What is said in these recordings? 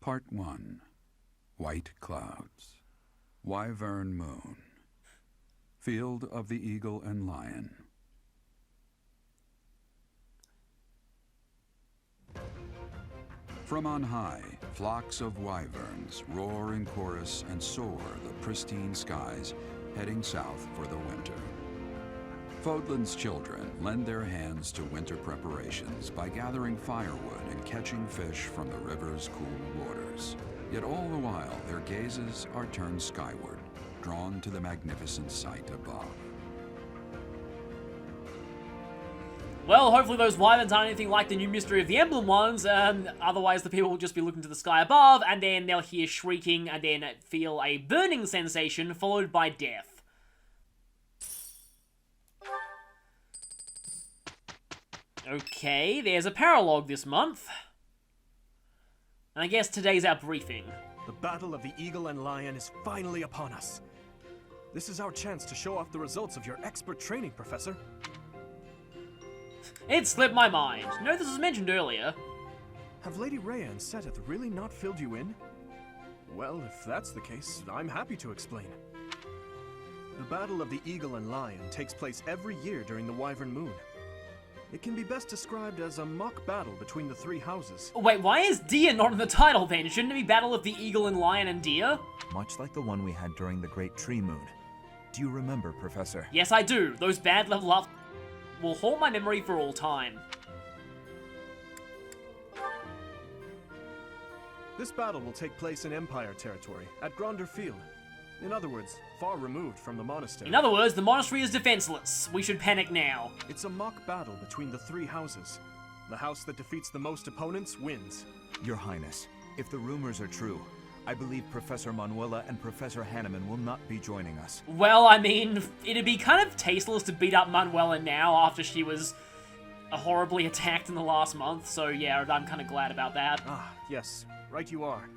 Part 1. White Clouds. Wyvern Moon. Field of the Eagle and Lion. From on high, flocks of wyverns roar in chorus and soar the pristine skies, heading south for the winter. Fodlan's children lend their hands to winter preparations by gathering firewood and catching fish from the river's cool waters. Yet all the while, their gazes are turned skyward, drawn to the magnificent sight above. Well, hopefully those wyverns aren't anything like the new mystery of the Emblem ones, otherwise the people will just be looking to the sky above, and then they'll hear shrieking, and then feel a burning sensation, followed by death. Okay, there's a paralogue this month. And I guess today's our briefing. The battle of the Eagle and Lion is finally upon us. This is our chance to show off the results of your expert training, Professor. It slipped my mind. No, this was mentioned earlier. Have Lady Rhea and Seteth really not filled you in? Well, if that's the case, I'm happy to explain. The Battle of the Eagle and Lion takes place every year during the Wyvern Moon. It can be best described as a mock battle between the three houses. Wait, why is Deer not in the title then? Shouldn't it be Battle of the Eagle and Lion and Deer? Much like the one we had during the Great Tree Moon. Do you remember, Professor? Yes, I do. Those bad level ups will haunt my memory for all time. This battle will take place in Empire territory, at Gronder Field. In other words, far removed from the monastery. In other words, the monastery is defenseless. We should panic now. It's a mock battle between the three houses. The house that defeats the most opponents wins. Your Highness, if the rumors are true, I believe Professor Manuela and Professor Hanneman will not be joining us. Well, I mean, it'd be kind of tasteless to beat up Manuela now after she was horribly attacked in the last month, so yeah, I'm kind of glad about that. Ah, yes, right you are.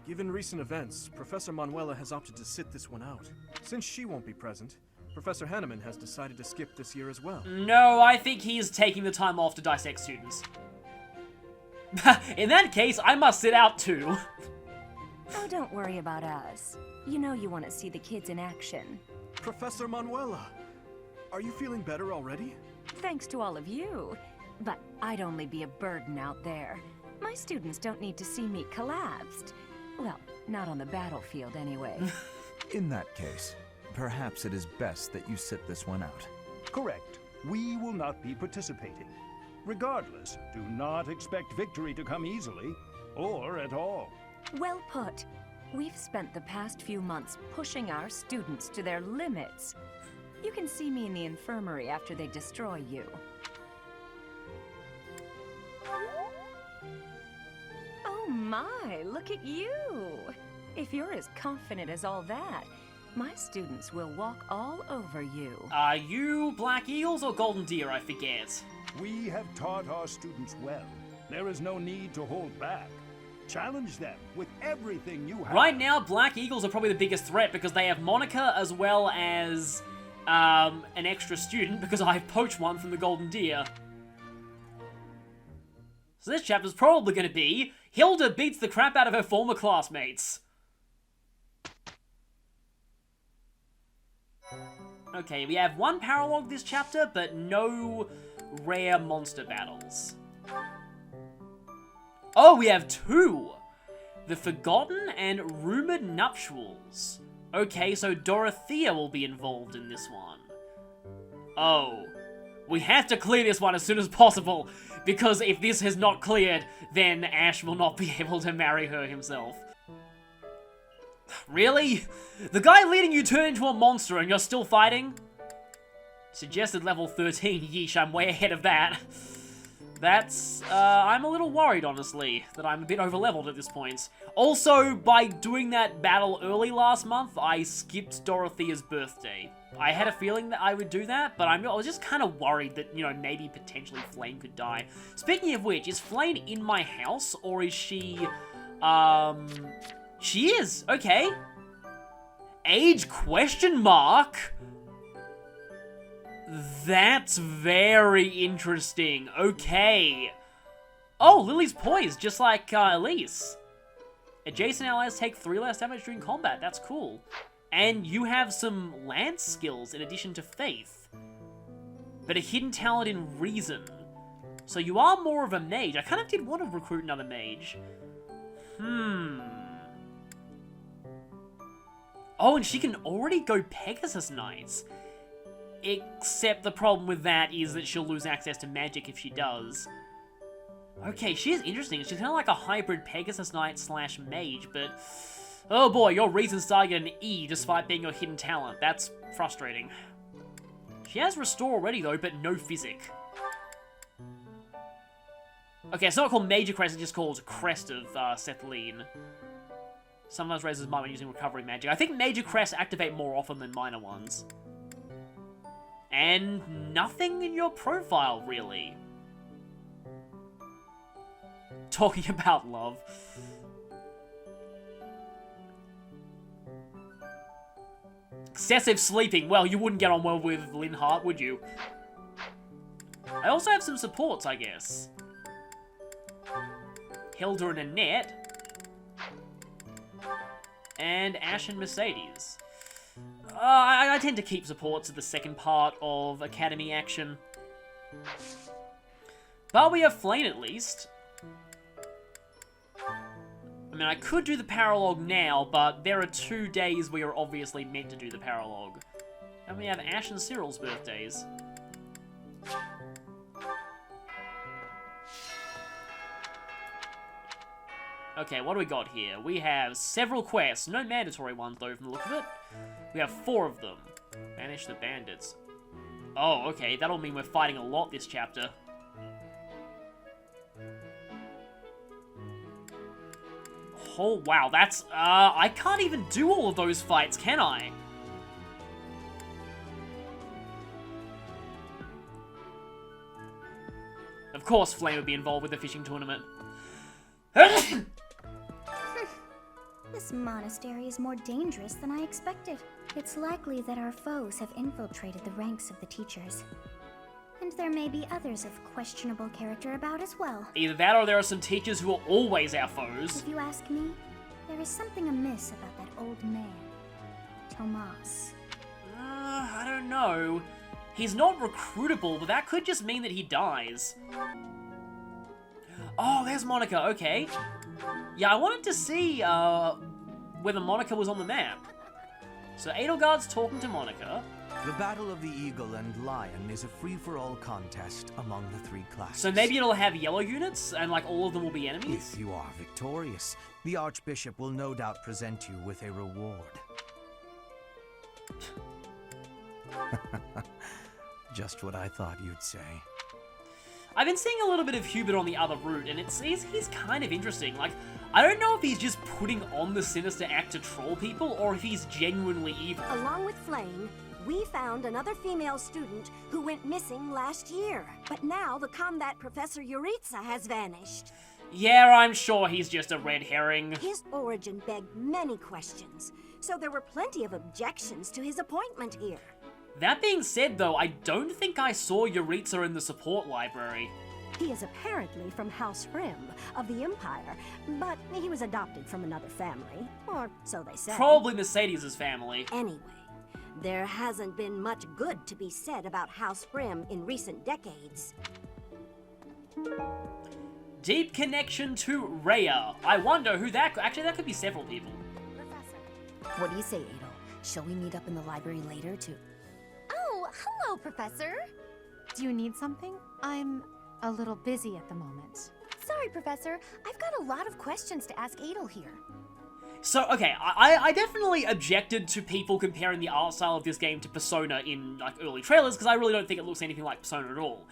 Given recent events, Professor Manuela has opted to sit this one out. Since she won't be present, Professor Hanneman has decided to skip this year as well. No, I think he's taking the time off to dissect students. In that case, I must sit out too. Oh, don't worry about us. You know you want to see the kids in action. Professor Manuela! Are you feeling better already? Thanks to all of you. But I'd only be a burden out there. My students don't need to see me collapsed. Well, not on the battlefield anyway. In that case, perhaps it is best that you sit this one out. Correct. We will not be participating. Regardless, do not expect victory to come easily, or at all. Well put. We've spent the past few months pushing our students to their limits. You can see me in the infirmary after they destroy you. Oh my, look at you! If you're as confident as all that, my students will walk all over you. Are you Black Eagles or Golden Deer? I forget. We have taught our students well. There is no need to hold back. Challenge them with everything you have. Right now, Black Eagles are probably the biggest threat because they have Monica as well as an extra student because I've poached one from the Golden Deer. So this chapter's probably going to be Hilda beats the crap out of her former classmates. Okay, we have one paralogue this chapter, but no rare monster battles. Oh, we have two! The Forgotten and Rumored Nuptials. Okay, so Dorothea will be involved in this one. Oh. We have to clear this one as soon as possible, because if this has not cleared, then Ash will not be able to marry her himself. Really? The guy leading you turned into a monster and you're still fighting? Suggested level 13, yeesh, I'm way ahead of that. That's, I'm a little worried, honestly, that I'm a bit over-leveled at this point. Also, by doing that battle early last month, I skipped Dorothea's birthday. I had a feeling that I would do that, but I was just kind of worried that, you know, maybe potentially Flayn could die. Speaking of which, is Flayn in my house, or is she, she is, okay. Age question mark? That's very interesting. Okay. Oh, Lily's poised, just like Elise. Adjacent allies take 3 less damage during combat. That's cool. And you have some lance skills in addition to faith. But a hidden talent in reason. So you are more of a mage. I kind of did want to recruit another mage. Oh, and she can already go Pegasus Knights. Except the problem with that is that she'll lose access to magic if she does. Okay, she is interesting. She's kind of like a hybrid Pegasus Knight / mage, but... Oh boy, your reasons start at an E despite being your hidden talent. That's frustrating. She has Restore already though, but no Physic. Okay, it's not called Major Crest, it's just called Crest of Seteth. Sometimes raises might when using Recovery Magic. I think Major Crests activate more often than minor ones. And nothing in your profile, really. Talking about love. Excessive sleeping. Well, you wouldn't get on well with Linhardt, would you? I also have some supports, I guess. Hilda and Annette. And Ash and Mercedes. I tend to keep supports at the second part of Academy action. But we have Flayn at least. I mean, I could do the Paralogue now, but there are 2 days where you're obviously meant to do the Paralogue. And we have Ash and Cyril's birthdays. Okay, what do we got here? We have several quests. No mandatory ones, though, from the look of it. We have 4 of them. Banish the bandits. Oh, okay, that'll mean we're fighting a lot this chapter. Oh, wow, that's... I can't even do all of those fights, can I? Of course Flayn would be involved with the fishing tournament. This monastery is more dangerous than I expected. It's likely that our foes have infiltrated the ranks of the teachers. And there may be others of questionable character about as well. Either that or there are some teachers who are always our foes. If you ask me, there is something amiss about that old man, Tomas. I don't know. He's not recruitable, but that could just mean that he dies. Oh, there's Monica, okay. Yeah, I wanted to see whether Monica was on the map. So Edelgard's talking to Monica. The Battle of the Eagle and Lion is a free-for-all contest among the 3 classes. So maybe it'll have yellow units, and like all of them will be enemies? If you are victorious, the Archbishop will no doubt present you with a reward. Just what I thought you'd say. I've been seeing a little bit of Hubert on the other route, and he's kind of interesting. Like, I don't know if he's just putting on the sinister act to troll people, or if he's genuinely evil. Along with Flayn, we found another female student who went missing last year. But now the combat professor Yuritsa has vanished. Yeah, I'm sure he's just a red herring. His origin begged many questions, so there were plenty of objections to his appointment here. That being said, though, I don't think I saw Yuritsa in the support library. He is apparently from House Rim of the Empire, but he was adopted from another family, or so they say. Probably Mercedes' family. Anyway, there hasn't been much good to be said about House Rim in recent decades. Deep connection to Rhea. I wonder who that... Actually, that could be several people. Professor. What do you say, Adel? Shall we meet up in the library later to... Oh, hello, Professor. Do you need something? I'm a little busy at the moment. Sorry, Professor. I've got a lot of questions to ask Adel here. So, okay, I definitely objected to people comparing the art style of this game to Persona in, like, early trailers, because I really don't think it looks anything like Persona at all.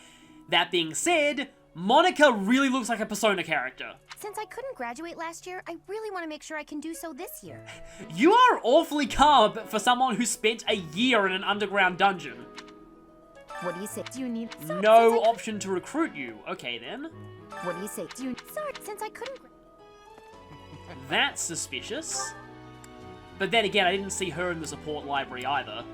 That being said, Monica really looks like a Persona character. Since I couldn't graduate last year, I really want to make sure I can do so this year. You are awfully calm for someone who spent a year in an underground dungeon. What do you say? Do you need... No option to recruit you. Okay, then. What do you say? Do you... Sorry, since I couldn't... That's suspicious. But then again, I didn't see her in the support library either.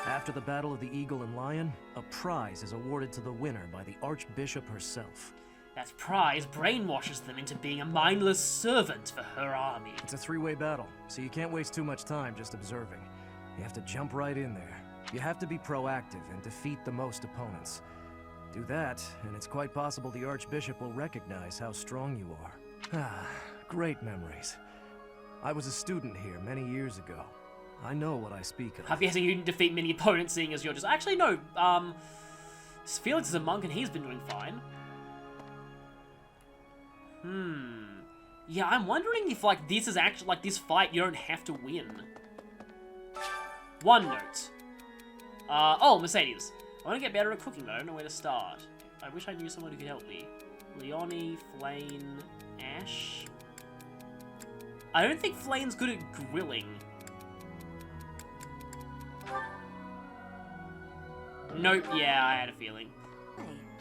After the Battle of the Eagle and Lion, a prize is awarded to the winner by the Archbishop herself. That prize brainwashes them into being a mindless servant for her army. It's a three-way battle, so you can't waste too much time just observing. You have to jump right in there. You have to be proactive and defeat the most opponents. Do that, and it's quite possible the Archbishop will recognize how strong you are. Ah, great memories. I was a student here many years ago. I know what I speak of. I'm guessing you didn't defeat many opponents, seeing as you're just... Actually, no, Felix is a monk and he's been doing fine. Yeah, I'm wondering if, like, this is actually, like, this fight you don't have to win. One note. Oh, Mercedes. I want to get better at cooking, but I don't know where to start. I wish I knew someone who could help me. Leonie, Flayn, Ash. I don't think Flayn's good at grilling. Nope, yeah, I had a feeling.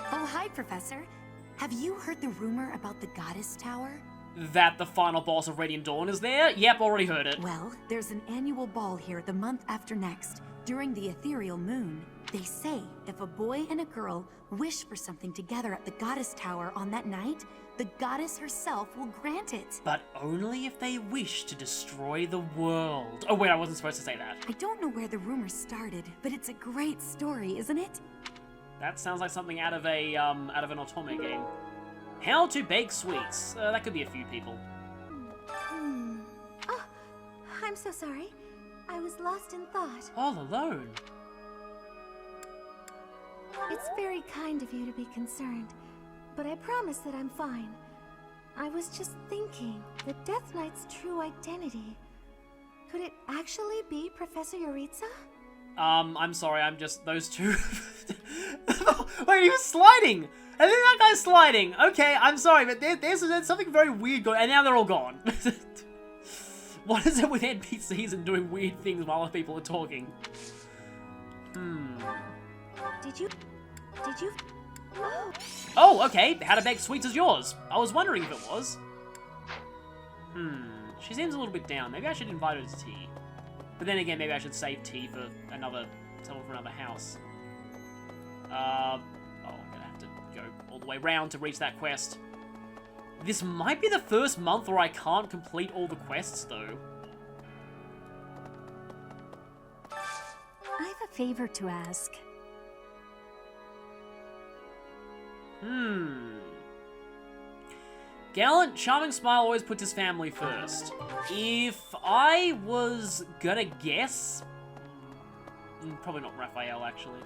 Oh, hi, Professor. Have you heard the rumor about the Goddess Tower? That the final boss of Radiant Dawn is there? Yep, already heard it. Well, there's an annual ball here the month after next, during the ethereal moon. They say if a boy and a girl wish for something together at the Goddess Tower on that night, the goddess herself will grant it. But only if they wish to destroy the world. Oh wait, I wasn't supposed to say that. I don't know where the rumor started, but it's a great story, isn't it? That sounds like something out of an Otome game. How to bake sweets. That could be a few people. Oh, I'm so sorry. I was lost in thought. All alone. It's very kind of you to be concerned, but I promise that I'm fine. I was just thinking, the Death Knight's true identity. Could it actually be Professor Yuritsa? I'm sorry, I'm just those two. Wait, he was sliding! And then that guy's sliding! Okay, I'm sorry, but there's something very weird going on, and now they're all gone. What is it with NPCs and doing weird things while other people are talking? Did you... Oh. Oh, okay, How to Bake Sweets is yours. I was wondering if it was. She seems a little bit down. Maybe I should invite her to tea. But then again, maybe I should save tea for someone from another house. Oh, I'm gonna have to go all the way round to reach that quest. This might be the first month where I can't complete all the quests, though. I have a favor to ask. Gallant, charming smile always puts his family first. If I was gonna guess... probably not Raphael, actually.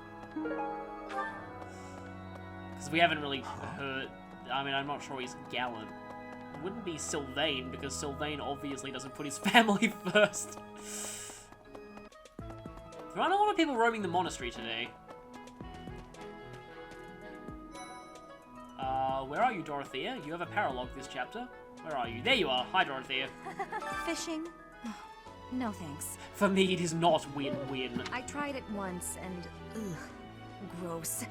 Because we haven't really heard... I mean, I'm not sure he's gallant. It wouldn't be Sylvain, because Sylvain obviously doesn't put his family first. There aren't a lot of people roaming the monastery today. Where are you, Dorothea? You have a paralogue this chapter. Where are you? There you are. Hi, Dorothea. Fishing? No thanks. For me, it is not win-win. I tried it once and... ugh, gross.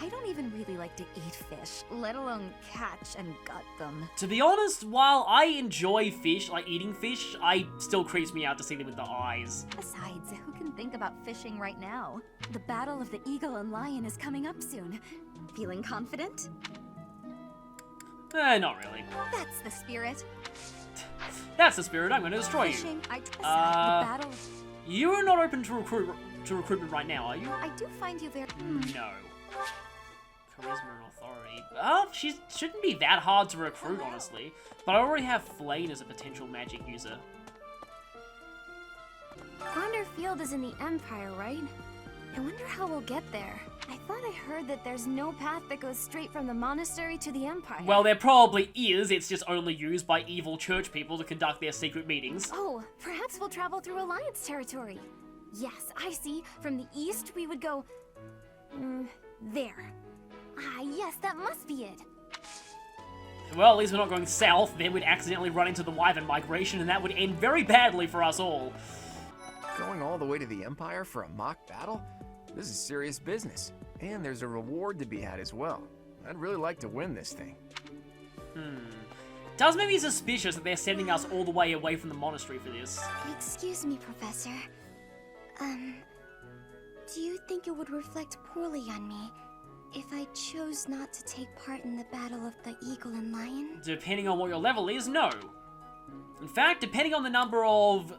I don't even really like to eat fish, let alone catch and gut them. To be honest, while I enjoy fish, like eating fish, I still creeps me out to see them with the eyes. Besides, who can think about fishing right now? The battle of the eagle and lion is coming up soon. Feeling confident? Not really. That's the spirit. That's the spirit. I'm going to destroy Fishing, you. the battle. You are not open to recruitment right now, are you? I do find you very... No. Charisma and authority. She shouldn't be that hard to recruit, honestly. But I already have Flayn as a potential magic user. Field is in the Empire, right? I wonder how we'll get there. I thought I heard that there's no path that goes straight from the monastery to the Empire. Well, there probably is. It's just only used by evil church people to conduct their secret meetings. Oh, perhaps we'll travel through Alliance territory. Yes, I see. From the east, we would go... there. Ah, yes, that must be it. Well, at least we're not going south. Then we'd accidentally run into the Wyvern migration, and that would end very badly for us all. Going all the way to the Empire for a mock battle? This is serious business. And there's a reward to be had as well. I'd really like to win this thing. Does make me suspicious that they're sending us all the way away from the monastery for this. Excuse me, Professor. Do you think it would reflect poorly on me if I chose not to take part in the Battle of the Eagle and Lion? Depending on what your level is, no. In fact, depending on the number of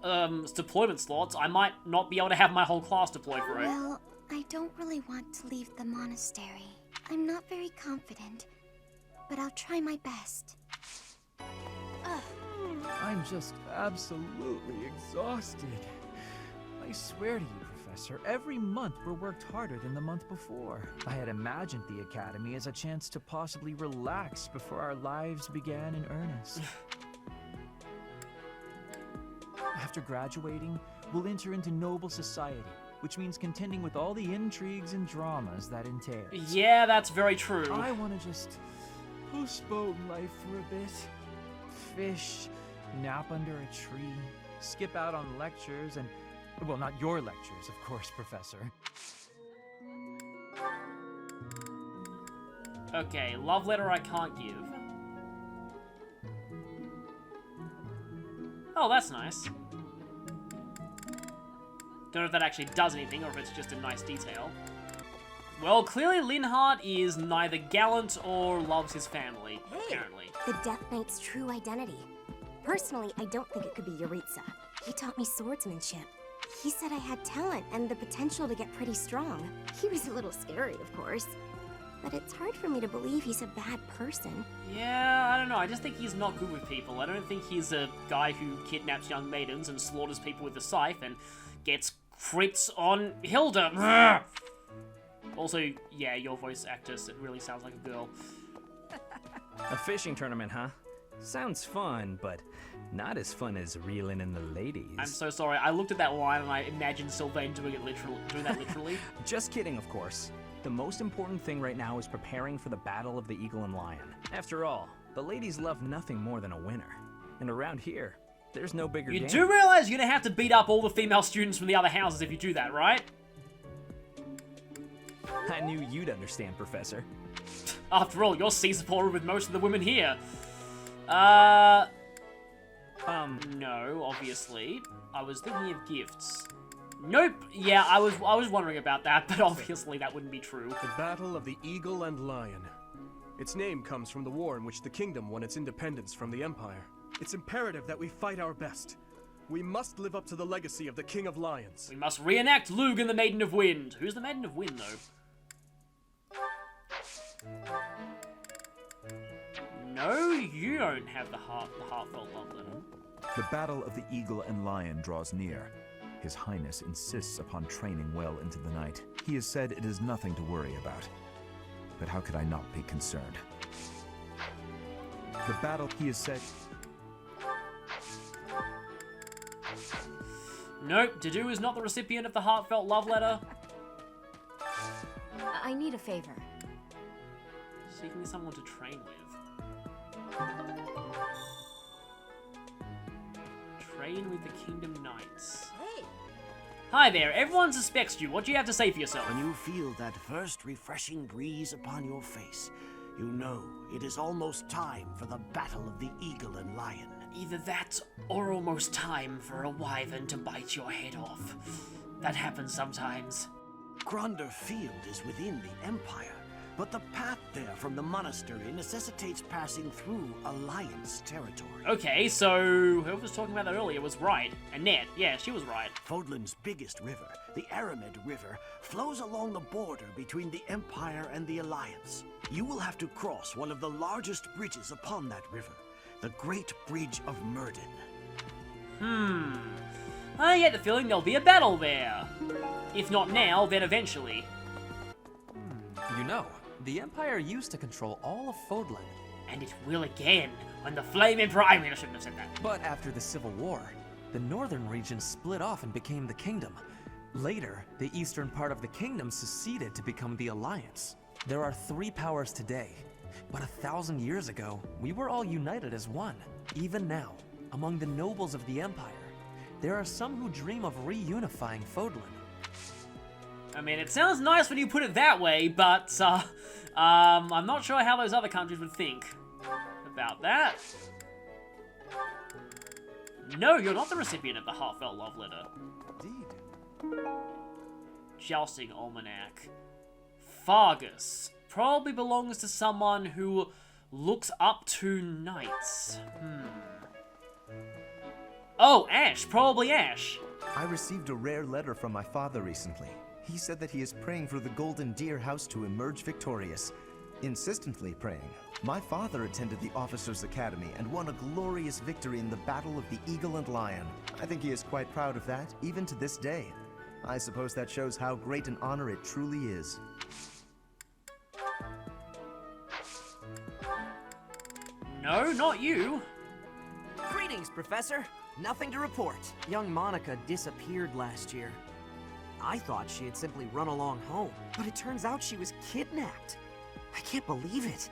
deployment slots, I might not be able to have my whole class deploy for it. Well, I don't really want to leave the monastery. I'm not very confident, but I'll try my best. I'm just absolutely exhausted. I swear to you, Professor, every month we're worked harder than the month before. I had imagined the Academy as a chance to possibly relax before our lives began in earnest. After graduating, we'll enter into noble society, which means contending with all the intrigues and dramas that entails. Yeah, that's very true. I want to just postpone life for a bit. Fish, nap under a tree, skip out on lectures, and, well, not your lectures, of course, Professor. Okay, love letter I can't give. Oh, that's nice. Don't know if that actually does anything or if it's just a nice detail. Well, clearly Linhardt is neither gallant or loves his family, apparently. The Death Knight's true identity. Personally, I don't think it could be Yuritsa. He taught me swordsmanship. He said I had talent and the potential to get pretty strong. He was a little scary, of course. But it's hard for me to believe he's a bad person. Yeah, I don't know. I just think he's not good with people. I don't think he's a guy who kidnaps young maidens and slaughters people with a scythe and gets crits on Hilda. Also, yeah, your voice actress, it really sounds like a girl. A fishing tournament, huh? Sounds fun, but not as fun as reeling in the ladies. I'm so sorry. I looked at that line and I imagined Sylvain doing that literally. Just kidding, of course. The most important thing right now is preparing for the Battle of the Eagle and Lion. After all, the ladies love nothing more than a winner. And around here, there's no bigger game. You do realize you're gonna have to beat up all the female students from the other houses if you do that, right? I knew you'd understand, Professor. After all, you're C-supported with most of the women here. No, obviously. I was thinking of gifts. Nope. Yeah, I was wondering about that, but obviously that wouldn't be true. The Battle of the Eagle and Lion. Its name comes from the war in which the kingdom won its independence from the Empire. It's imperative that we fight our best. We must live up to the legacy of the King of Lions. We must reenact Lug and the Maiden of Wind. Who's the Maiden of Wind, though? No, you don't have the heartfelt love letter. The Battle of the Eagle and Lion draws near. His Highness insists upon training well into the night. He has said it is nothing to worry about. But how could I not be concerned? The battle, he has said... Nope, Dedue is not the recipient of the heartfelt love letter. I need a favor. Seeking someone to train with. Train with the Kingdom Knights. Hey! Hi there, everyone suspects you. What do you have to say for yourself? When you feel that first refreshing breeze upon your face, you know it is almost time for the Battle of the Eagle and Lion. Either that, or almost time for a wyvern to bite your head off. That happens sometimes. Gronder Field is within the Empire, but the path there from the monastery necessitates passing through Alliance territory. Okay, so whoever was talking about that earlier was right. Annette, yeah, she was right. Fodlan's biggest river, the Aramid River, flows along the border between the Empire and the Alliance. You will have to cross one of the largest bridges upon that river, the Great Bridge of Myrden. I get the feeling there'll be a battle there. If not now, then eventually. You know, the Empire used to control all of Fodlan. And it will again, when the Flame Emperor... I mean, I shouldn't have said that. But after the Civil War, the northern region split off and became the Kingdom. Later, the eastern part of the Kingdom seceded to become the Alliance. There are 3 powers today, but 1,000 years ago, we were all united as one. Even now, among the nobles of the Empire, there are some who dream of reunifying Fodlan. I mean, it sounds nice when you put it that way, but, I'm not sure how those other countries would think about that. No, you're not the recipient of the heartfelt love letter. Indeed. Jousting Almanac. Fargus. probably belongs to someone who looks up to knights. Oh, Ash. Probably Ash. I received a rare letter from my father recently. He said that he is praying for the Golden Deer House to emerge victorious. Insistently praying. My father attended the Officers' Academy and won a glorious victory in the Battle of the Eagle and Lion. I think he is quite proud of that, even to this day. I suppose that shows how great an honor it truly is. No, not you. Greetings, Professor. Nothing to report. Young Monica disappeared last year. I thought she had simply run along home, but it turns out she was kidnapped. I can't believe it.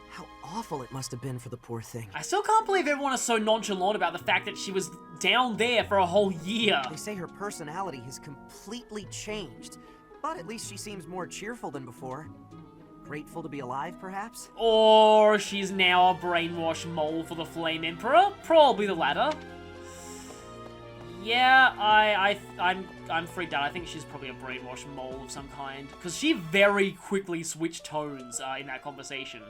How awful it must have been for the poor thing. I still can't believe everyone is so nonchalant about the fact that she was down there for a whole year. They say her personality has completely changed, but at least she seems more cheerful than before. Grateful to be alive, perhaps? Or she's now a brainwashed mole for the Flame Emperor? Probably the latter. Yeah, I'm freaked out. I think she's probably a brainwashed mole of some kind. Because she very quickly switched tones in that conversation.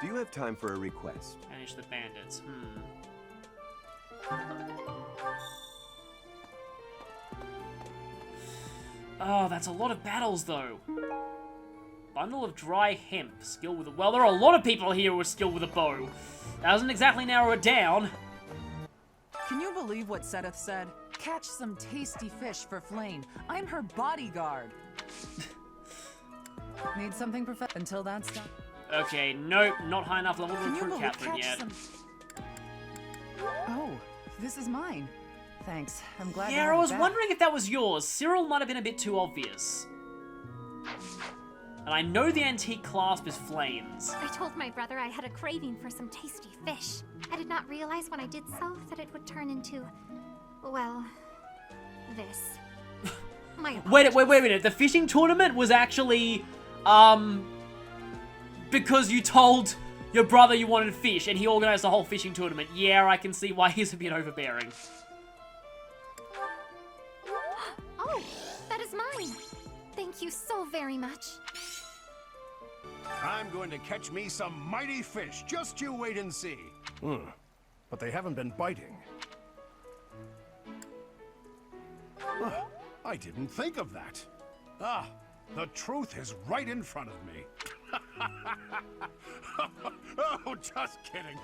Do you have time for a request? Banish the bandits. Oh, that's a lot of battles, though. Bundle of dry hemp. Skill with a... Well, there are a lot of people here with skill with a bow. That doesn't exactly narrow it down. Can you believe what Seteth said? Catch some tasty fish for Flayn. I'm her bodyguard. Need something, Professor? Until that's done. Okay, nope, not high enough level to recruit Catherine yet. Oh, this is mine. Thanks. I'm glad. Yeah, I was wondering if that was yours. Cyril might have been a bit too obvious. And I know the antique clasp is Flayn's. I told my brother I had a craving for some tasty fish. I did not realize when I did so that it would turn into, well, this. Wait a minute. The fishing tournament was actually, because you told your brother you wanted fish and he organized the whole fishing tournament. Yeah, I can see why he's a bit overbearing. Oh, that is mine. Thank you so very much. I'm going to catch me some mighty fish. Just you wait and see. But they haven't been biting. I didn't think of that. The truth is right in front of me. Oh, just kidding.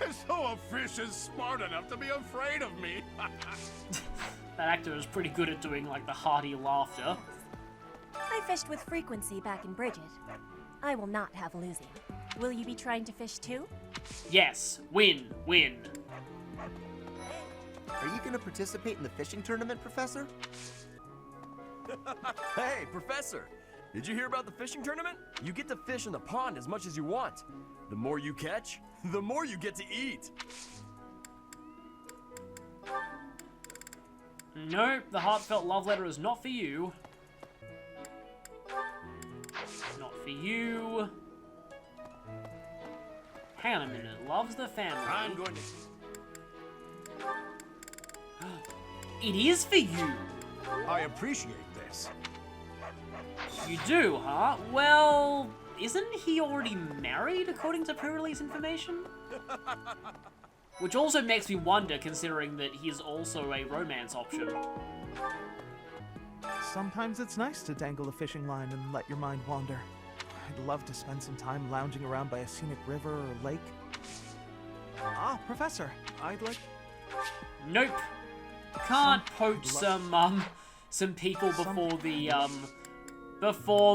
As though a fish is smart enough to be afraid of me. That actor is pretty good at doing, like, the hearty laughter. I fished with frequency back in Bridget. I will not have losing. Will you be trying to fish too? Yes. Win. Are you going to participate in the fishing tournament, Professor? Hey, Professor! Did you hear about the fishing tournament? You get to fish in the pond as much as you want. The more you catch, the more you get to eat. Nope, the heartfelt love letter is not for you. Not for you. Hang on a minute. Loves the family. I'm going to... It is for you. I appreciate this. You do, huh? Well, isn't he already married, according to pre-release information? Which also makes me wonder, considering that he's also a romance option. Sometimes it's nice to dangle a fishing line and let your mind wander. I'd love to spend some time lounging around by a scenic river or lake. Ah, Professor, I'd like... Nope. Can't poach some people before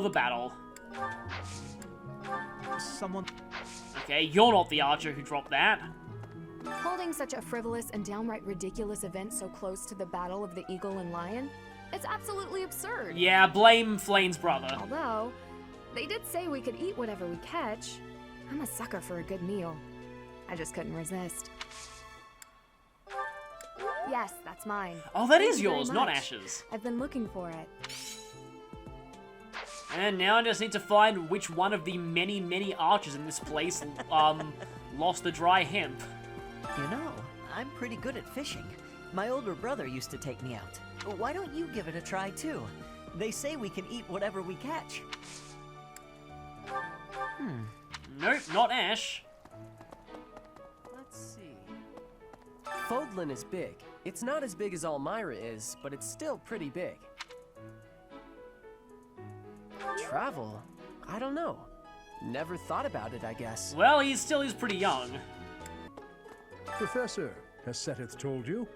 the battle. Someone... Okay, you're not the archer who dropped that. Holding such a frivolous and downright ridiculous event so close to the Battle of the Eagle and Lion? It's absolutely absurd. Yeah, blame Flayn's brother. Although, they did say we could eat whatever we catch. I'm a sucker for a good meal. I just couldn't resist. Yes, that's mine. Oh, that Thank is you very yours, not much. Ash's. I've been looking for it. And now I just need to find which one of the many, many archers in this place lost the dry hemp. You know, I'm pretty good at fishing. My older brother used to take me out. Why don't you give it a try too? They say we can eat whatever we catch. Nope, not Ash. Let's see. Fodlan is big. It's not as big as Elmira is, but it's still pretty big. Travel? I don't know. Never thought about it, I guess. Well, he still is pretty young. Professor, has Seteth told you?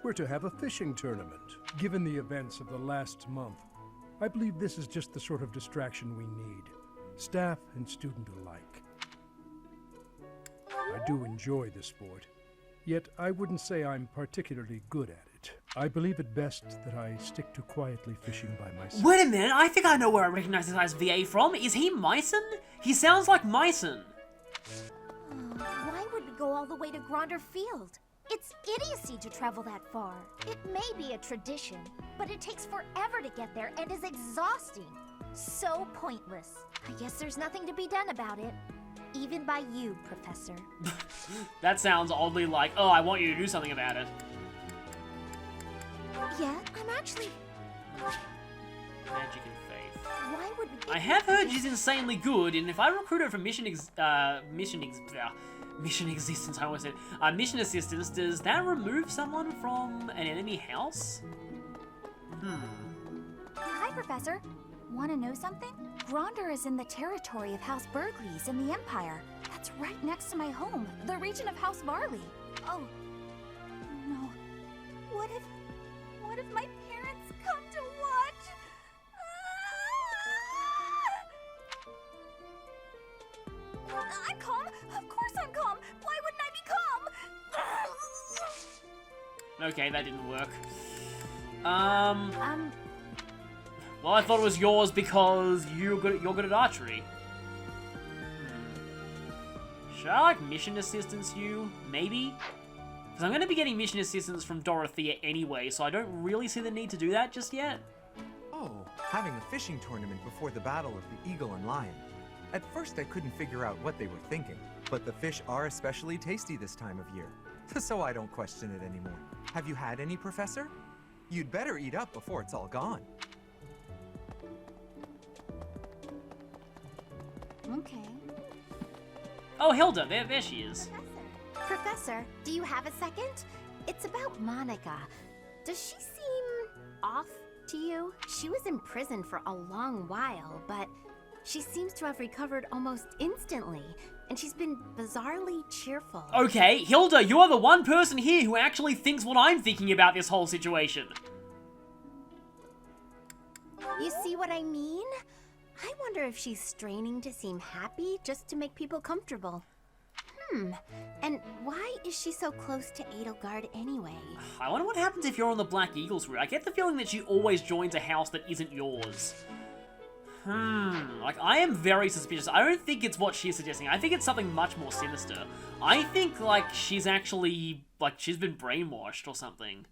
We're to have a fishing tournament. Given the events of the last month, I believe this is just the sort of distraction we need, staff and student alike. I do enjoy the sport, yet I wouldn't say I'm particularly good at it. I believe it best that I stick to quietly fishing by myself. Wait a minute, I think I know where I recognize this guy's VA from. Is he Myson? He sounds like Myson. Why would we go all the way to Gronder Field? It's idiocy to travel that far. It may be a tradition, but it takes forever to get there and is exhausting. So pointless. I guess there's nothing to be done about it. Even by you, Professor. That sounds oddly like, oh, I want you to do something about it. Yeah, I'm actually... Magic and faith. Why would we... I have heard she's insanely good, and if I recruit her for mission existence, I almost said, mission assistance, does that remove someone from an enemy house? Hi, Professor. Want to know something? Gronder is in the territory of House Burgleys in the Empire. That's right next to my home, the region of House Marley. Oh, no. What if my parents come to watch? I'm calm. Of course I'm calm. Why wouldn't I be calm? Okay, that didn't work. Well, I thought it was yours because you're good at archery. Should I, like, mission assistance you? Maybe? Because I'm going to be getting mission assistance from Dorothea anyway, so I don't really see the need to do that just yet. Oh, having a fishing tournament before the Battle of the Eagle and Lion. At first I couldn't figure out what they were thinking, but the fish are especially tasty this time of year, so I don't question it anymore. Have you had any, Professor? You'd better eat up before it's all gone. Okay. Oh, Hilda, there she is. Professor, do you have a second? It's about Monica. Does she seem off to you? She was in prison for a long while, but she seems to have recovered almost instantly, and she's been bizarrely cheerful. Okay, Hilda, you are the one person here who actually thinks what I'm thinking about this whole situation. You see what I mean? I wonder if she's straining to seem happy just to make people comfortable. And why is she so close to Edelgard anyway? I wonder what happens if you're on the Black Eagles route. I get the feeling that she always joins a house that isn't yours. Like, I am very suspicious. I don't think it's what she's suggesting. I think it's something much more sinister. I think, like, she's actually, like, she's been brainwashed or something.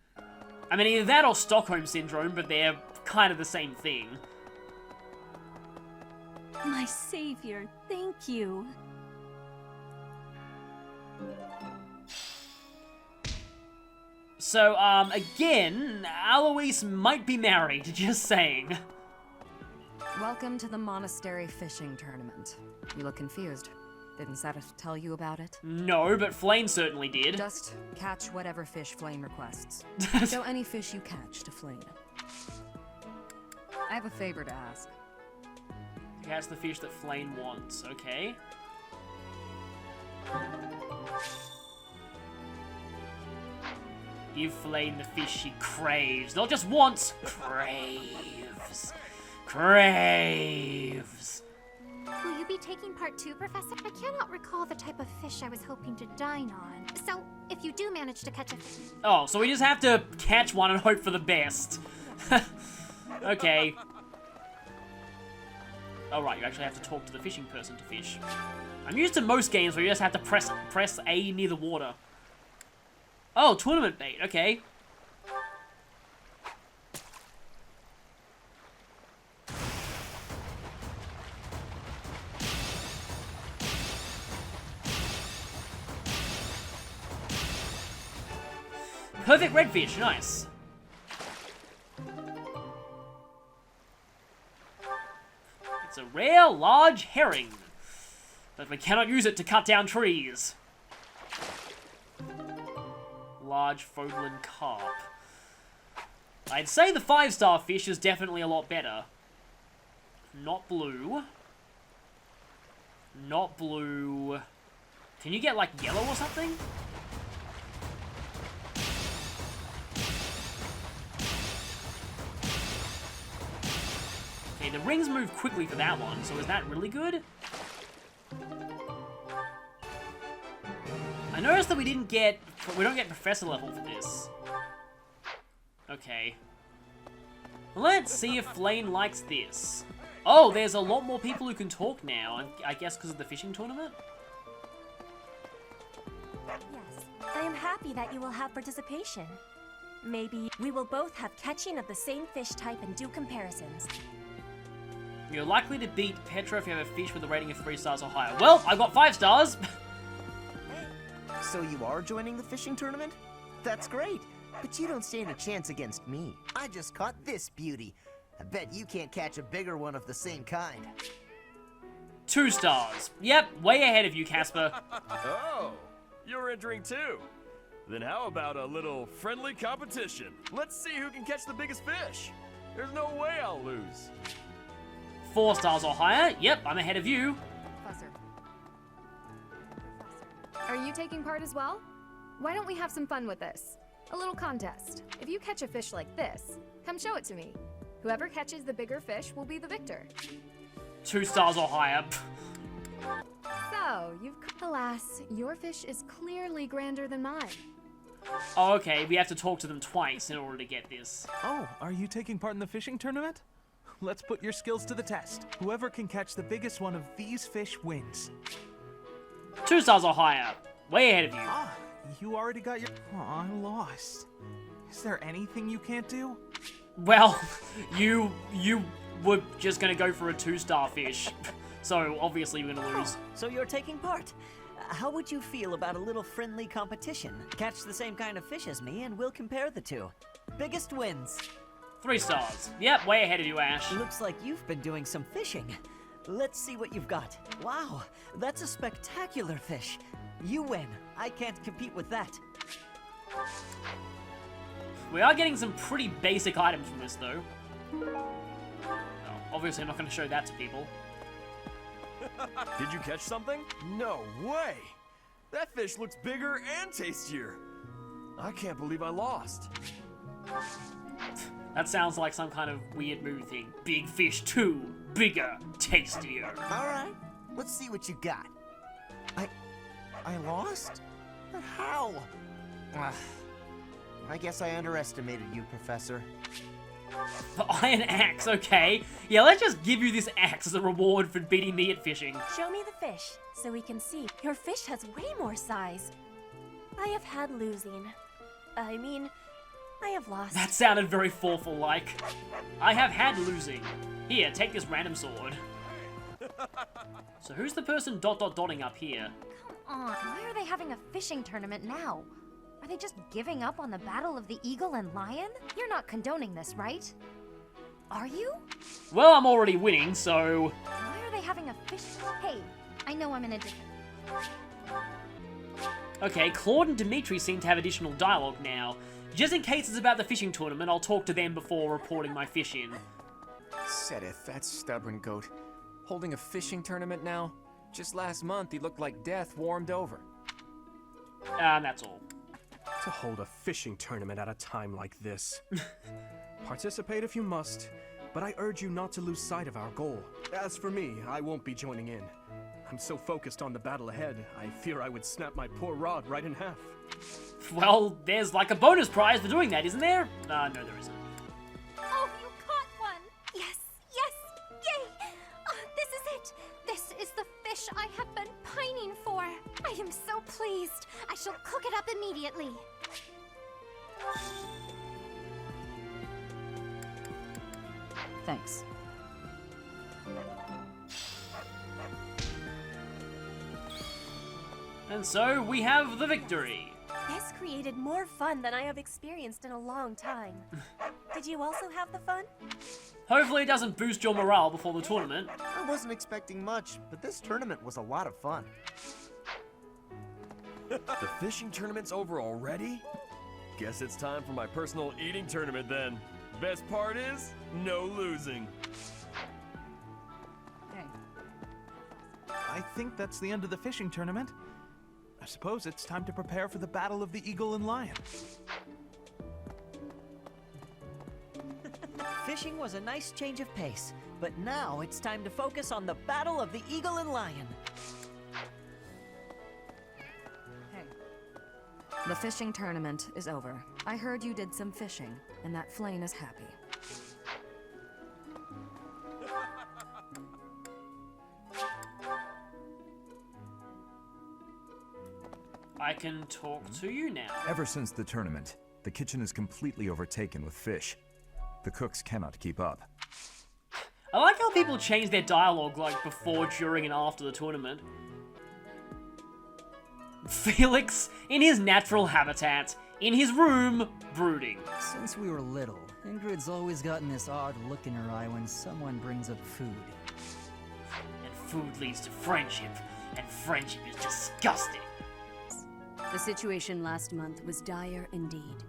I mean, either that or Stockholm Syndrome, but they're kind of the same thing. My savior, thank you. So, again, Alois might be married, just saying. Welcome to the monastery fishing tournament. You look confused. Didn't Seteth tell you about it? No, but Flayn certainly did. Just catch whatever fish Flayn requests. Show any fish you catch to Flayn. I have a favor to ask. Catch the fish that Flayn wants, okay? Give Flayn the fish he craves. Not just wants, craves. Craves. Will you be taking part 2, Professor? I cannot recall the type of fish I was hoping to dine on. So, if you do manage to catch a fish... Oh, so we just have to catch one and hope for the best. Okay. Oh, right, you actually have to talk to the fishing person to fish. I'm used to most games where you just have to press A near the water. Oh, tournament bait, okay. Perfect redfish, nice. It's a Rare large herring. But we cannot use it to cut down trees. Large Fodlin carp. I'd say the 5-star fish is definitely a lot better. Not blue. Not blue. Can you get, like, yellow or something? Okay, the rings move quickly for that one, so is that really good? I noticed that we don't get professor level for this. Okay. Let's see if Flayn likes this. Oh, there's a lot more people who can talk now, I guess because of the fishing tournament? Yes, I am happy that you will have participation. Maybe we will both have catching of the same fish type and do comparisons. You're likely to beat Petra if you have a fish with a rating of 3 stars or higher. Well, I got 5 stars! So you are joining the fishing tournament? That's great, but you don't stand a chance against me. I just caught this beauty. I bet you can't catch a bigger one of the same kind. 2 stars. Yep, way ahead of you, Casper. Oh, you're entering too. Then how about a little friendly competition? Let's see who can catch the biggest fish. There's no way I'll lose. 4 stars or higher. Yep, I'm ahead of you. Professor. Are you taking part as well? Why don't we have some fun with this? A little contest. If you catch a fish like this, come show it to me. Whoever catches the bigger fish will be the victor. 2 stars or higher. So, alas, your fish is clearly grander than mine. Oh, okay, we have to talk to them twice in order to get this. Oh, are you taking part in the fishing tournament? Let's put your skills to the test. Whoever can catch the biggest one of these fish wins. 2 stars or higher. Way ahead of you. Ah, you already got your... Oh, I lost. Is there anything you can't do? Well, you were just gonna go for a 2-star fish. So, obviously you're gonna lose. So you're taking part. How would you feel about a little friendly competition? Catch the same kind of fish as me and we'll compare the two. Biggest wins. 3 stars. Yep, way ahead of you, Ash. Looks like you've been doing some fishing. Let's see what you've got. Wow, that's a spectacular fish. You win. I can't compete with that. We are getting some pretty basic items from this, though. Oh, obviously, I'm not going to show that to people. Did you catch something? No way! That fish looks bigger and tastier. I can't believe I lost. That sounds like some kind of weird movie thing. Big fish 2, bigger, tastier. All right, let's see what you got. I lost? But how? I guess I underestimated you, Professor. The iron axe, okay. Yeah, let's just give you this axe as a reward for beating me at fishing. Show me the fish, so we can see. Your fish has way more size. I have had losing. I mean, I have lost. That sounded very Forful-like. I have had losing. Here, take this random sword. So who's the person dotting up here? Come on, why are they having a fishing tournament now? Are they just giving up on the battle of the eagle and lion? You're not condoning this, right? Are you? Well, I'm already winning, so... Why are they having a fish... Hey, I know I'm in a different... Okay, Claude and Dimitri seem to have additional dialogue now. Just in case it's about the fishing tournament, I'll talk to them before reporting my fish in. Seteth, that stubborn goat. Holding a fishing tournament now? Just last month, he looked like death warmed over. That's all. To hold a fishing tournament at a time like this. Participate if you must, but I urge you not to lose sight of our goal. As for me, I won't be joining in. I'm so focused on the battle ahead, I fear I would snap my poor rod right in half. Well, there's like a bonus prize for doing that, isn't there? No, there isn't. Oh, you caught one! Yes, yes, yay! This is it! This is the fish I have been pining for. I am so pleased. I shall cook it up immediately. Thanks. And so we have the victory. This created more fun than I have experienced in a long time. Did you also have the fun? Hopefully it doesn't boost your morale before the tournament. I wasn't expecting much, but this tournament was a lot of fun. The fishing tournament's over already? Guess it's time for my personal eating tournament then. Best part is, no losing. I think that's the end of the fishing tournament. I suppose it's time to prepare for the battle of the Eagle and Lion. Fishing was a nice change of pace, but now it's time to focus on the battle of the Eagle and Lion. The fishing tournament is over. I heard you did some fishing, and that Flayn is happy. I can talk to you now. Ever since the tournament, the kitchen is completely overtaken with fish. The cooks cannot keep up. I like how people change their dialogue like before, during, and after the tournament. Felix, in his natural habitat, in his room, brooding. Since we were little, Ingrid's always gotten this odd look in her eye when someone brings up food. And food leads to friendship, and friendship is disgusting. The situation last month was dire indeed.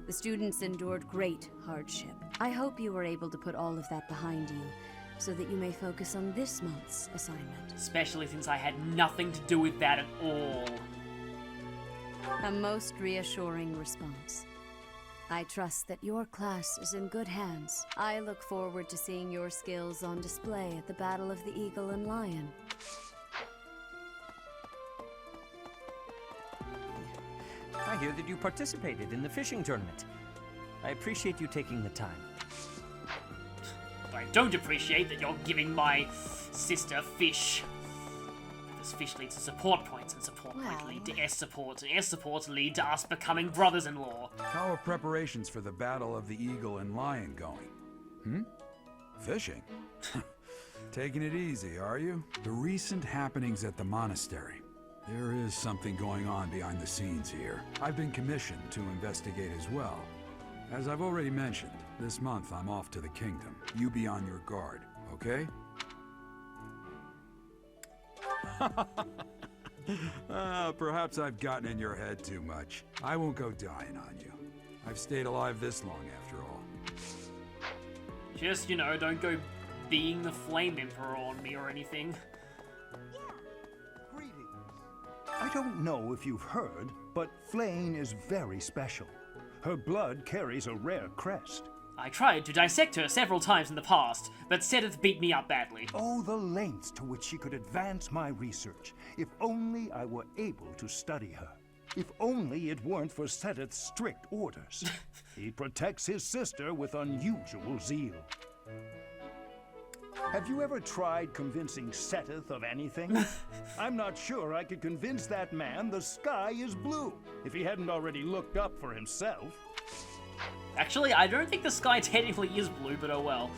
The students endured great hardship. I hope you were able to put all of that behind you, so that you may focus on this month's assignment. Especially since I had nothing to do with that at all. A most reassuring response. I trust that your class is in good hands. I look forward to seeing your skills on display at the Battle of the Eagle and Lion. I hear that you participated in the fishing tournament. I appreciate you taking the time. I don't appreciate that you're giving my sister fish. This fish leads to support points, and support points lead to S supports, and S supports lead to us becoming brothers-in-law. How are preparations for the Battle of the Eagle and Lion going? Fishing? Taking it easy, are you? The recent happenings at the monastery. There is something going on behind the scenes here. I've been commissioned to investigate as well. As I've already mentioned, this month I'm off to the kingdom. You be on your guard, okay? Perhaps I've gotten in your head too much. I won't go dying on you. I've stayed alive this long after all. Just, you know, don't go being the Flame Emperor on me or anything. I don't know if you've heard, but Flayn is very special. Her blood carries a rare crest. I tried to dissect her several times in the past, but Seteth beat me up badly. Oh, the lengths to which she could advance my research. If only I were able to study her. If only it weren't for Seteth's strict orders. He protects his sister with unusual zeal. Have you ever tried convincing Seteth of anything? I'm not sure I could convince that man the sky is blue, if he hadn't already looked up for himself. Actually, I don't think the sky technically is blue, but oh well.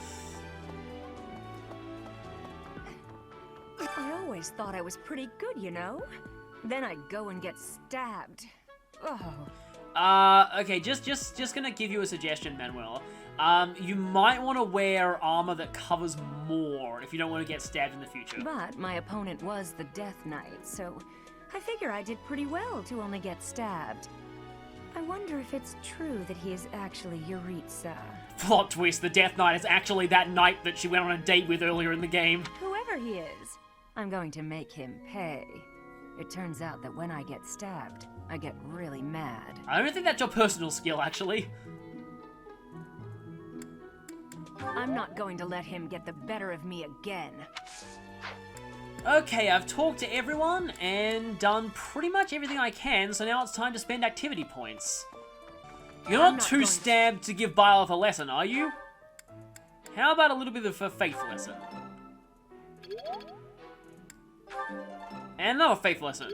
I always thought I was pretty good, you know? Then I'd go and get stabbed. Oh. Okay, just gonna give you a suggestion, Manuel. You might want to wear armor that covers more if you don't want to get stabbed in the future. But my opponent was the Death Knight, so I figure I did pretty well to only get stabbed. I wonder if it's true that he is actually Yuritsa. Plot twist, the Death Knight is actually that knight that she went on a date with earlier in the game. Whoever he is, I'm going to make him pay. It turns out that when I get stabbed, I get really mad. I don't think that's your personal skill, actually. I'm not going to let him get the better of me again. Okay, I've talked to everyone and done pretty much everything I can, so now it's time to spend activity points. You're not too stabbed to give Byleth a lesson, are you? How about a little bit of a faith lesson? And another faith lesson.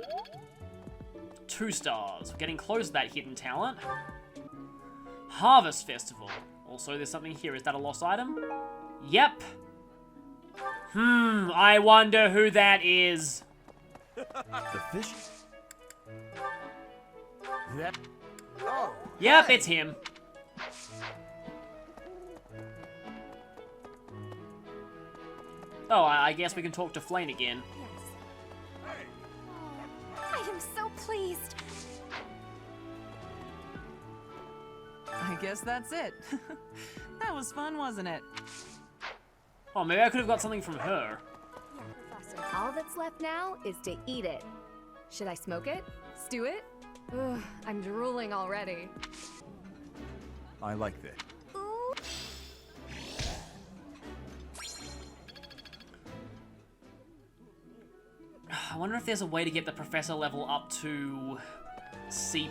2 stars. We're getting close to that hidden talent. Harvest Festival. Also, there's something here. Is that a lost item? Yep. I wonder who that is. The fish? That. Oh. Yep, it's him. Oh, I guess we can talk to Flayn again. I am so pleased. I guess that's it. That was fun, wasn't it? Oh, maybe I could have got something from her. All that's left now is to eat it. Should I smoke it? Stew it? Ugh, I'm drooling already. I like that. I wonder if there's a way to get the professor level up to C+,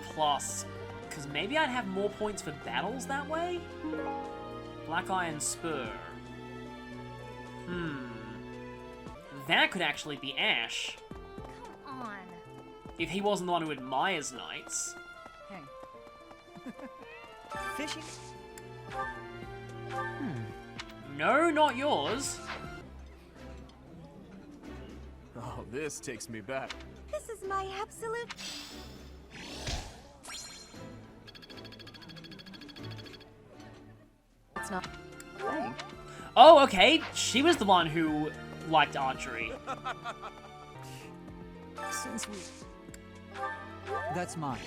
because maybe I'd have more points for battles that way? Black Iron Spur. That could actually be Ash. Come on. If he wasn't the one who admires knights. Hey. Fishing? No, not yours. Oh, this takes me back. This is my absolute... It's not... Oh, okay. She was the one who liked archery. Since we... That's mine.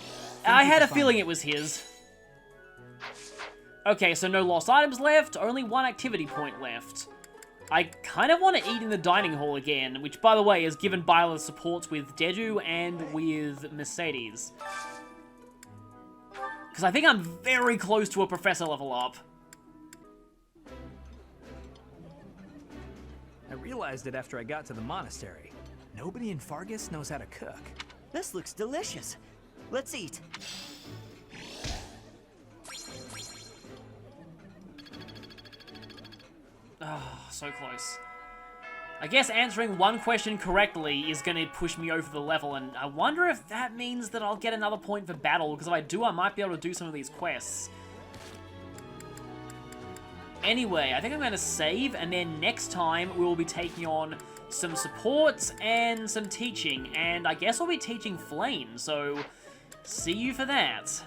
I had a feeling it was his. Okay, so no lost items left, only one activity point left. I kind of want to eat in the dining hall again, which, by the way, has given Byla supports with Deju and with Mercedes. Because I think I'm very close to a professor level up. I realized it after I got to the monastery. Nobody in Fargus knows how to cook. This looks delicious. Let's eat. Oh, so close. I guess answering one question correctly is going to push me over the level, and I wonder if that means that I'll get another point for battle, because if I do, I might be able to do some of these quests. Anyway, I think I'm going to save, and then next time we will be taking on some supports and some teaching, and I guess I'll be teaching Flayn, so see you for that.